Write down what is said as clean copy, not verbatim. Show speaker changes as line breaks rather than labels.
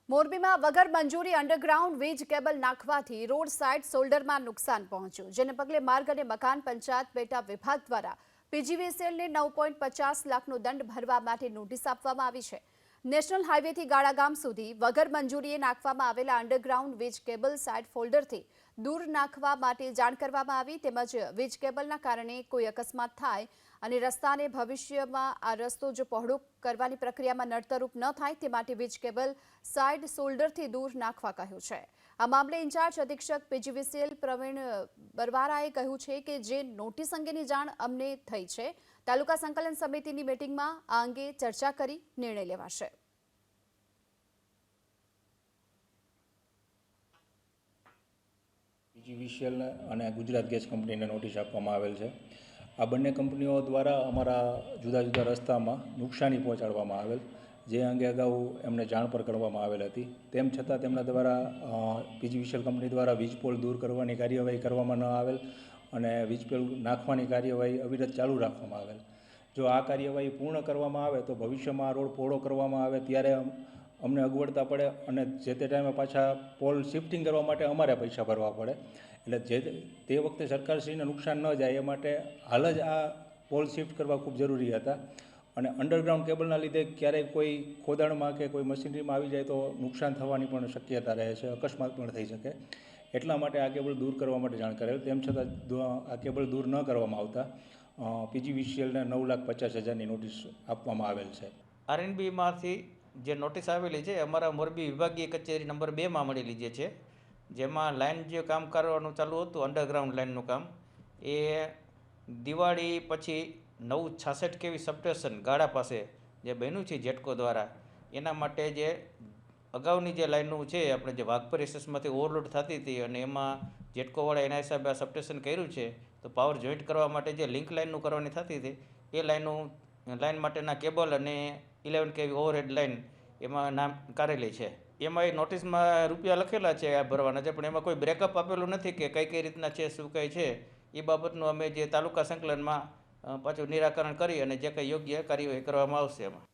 મોરબીમાં વગર મંજૂરી અંડરગ્રાઉન્ડ વીજ કેબલ નાખવાથી રોડ સાઇડ શોલ્ડરમાં નુકસાન પહોંચ્યું, જેને પગલે માર્ગ અને મકાન પંચાયત પેટા વિભાગ દ્વારા પીજીવીસીએલને 9.50 લાખનો દંડ ભરવા માટે નોટિસ આપવામાં આવી છે. નેશનલ હાઈવેથી ગાળાગામ સુધી વગર મંજૂરીએ નાખવામાં આવેલા અંડરગ્રાઉન્ડ વીજ કેબલ સાઇડ ફોલ્ડરથી દૂર નાખવા માટે જાણ કરવામાં આવી, તેમજ વીજ કેબલના કારણે કોઈ અકસ્માત થાય અને રસ્તાને ભવિષ્યમાં આ રસ્તો જો પહોળો કરવાની પ્રક્રિયામાં નડતરરૂપ ન થાય તે માટે વીજ કેબલ સાઇડ શોલ્ડરથી દૂર નાખવા કહ્યું છે. આ મામલે ઇન્ચાર્જ અધિક્ષક પીજીવીસીએલ પ્રવીણ બરવારાએ કહ્યું છે કે જે નોટિસ અંગેની જાણ અમને થઈ છે, તાલુકા સંકલન સમિતિની મિટિંગમાં આ અંગે ચર્ચા કરી નિર્ણય લેવાશે.
પીજીવીસીએલ અને ગુજરાત ગેસ કંપનીને નોટિસ આપવામાં આવેલ છે. આ બંને કંપનીઓ દ્વારા અમારા જુદા જુદા રસ્તામાં નુકસાની પહોંચાડવામાં આવેલ, જે અંગે અગાઉ એમને જાણ પર કરવામાં આવેલ હતી. તેમ છતાં તેમના દ્વારા પીજીવીસીએલ કંપની દ્વારા વીજપોલ દૂર કરવાની કાર્યવાહી કરવામાં ન આવેલ અને વીજપોલ નાખવાની કાર્યવાહી અવિરત ચાલુ રાખવામાં આવેલ. જો આ કાર્યવાહી પૂર્ણ કરવામાં આવે તો ભવિષ્યમાં આ રોડ પહોળો કરવામાં આવે ત્યારે અમને અગવડતા પડે અને જે તે ટાઈમે પાછા પોલ શિફ્ટિંગ કરવા માટે અમારે પૈસા ભરવા પડે. એટલે તે વખતે સરકારશ્રીને નુકસાન ન જાય એ માટે હાલ જ આ પોલ શિફ્ટ કરવા ખૂબ જરૂરી હતા. અને અંડરગ્રાઉન્ડ કેબલના લીધે ક્યારેય કોઈ ખોદાણમાં કે કોઈ મશીનરીમાં આવી જાય તો નુકસાન થવાની પણ શક્યતા રહે છે, અકસ્માત પણ થઈ શકે. એટલા માટે આ કેબલ દૂર કરવા માટે જાણ કરેલ. તેમ છતાં આ કેબલ દૂર ન કરવામાં આવતા પીજીવીસીએલને 9,50,000ની નોટિસ આપવામાં આવેલ છે.
આરએનબીમાંથી જે નોટિસ આવેલી છે અમારા મોરબી વિભાગીય કચેરી નંબર 2માં મળેલી છે, જેમાં લાઇન જે કામ કરવાનું ચાલુ હતું અંડરગ્રાઉન્ડ લાઇનનું કામ, એ દિવાળી પછી 966 કેવી સબસ્ટેશન ગાળા પાસે જે બન્યું છે જેટકો દ્વારા, એના માટે જે અગાઉની જે લાઇનો છે આપણે જે વાઘપર એસએસમાંથી ઓવરલોડ થતી હતી અને એમાં જેટકોવાળા એના હિસાબે આ સબસ્ટેશન કર્યું છે. તો પાવર જોઈન્ટ કરવા માટે જે લિંક લાઇનનું કરવાની થતી હતી એ લાઇન માટેના કેબલ અને 11 કેવી ઓવરહેડ લાઇન એમાં નામ કાઢેલી છે. એમાં એ નોટિસમાં રૂપિયા લખેલા છે આ ભરવાના છે, પણ એમાં કોઈ બ્રેકઅપ આપેલું નથી કે કઈ રીતના છે, શું કંઈ છે. એ બાબતનું અમે જે તાલુકા સંકલનમાં પાછું નિરાકરણ કરી અને જે કંઈ યોગ્ય કાર્યવાહી કરવામાં આવશે એમાં.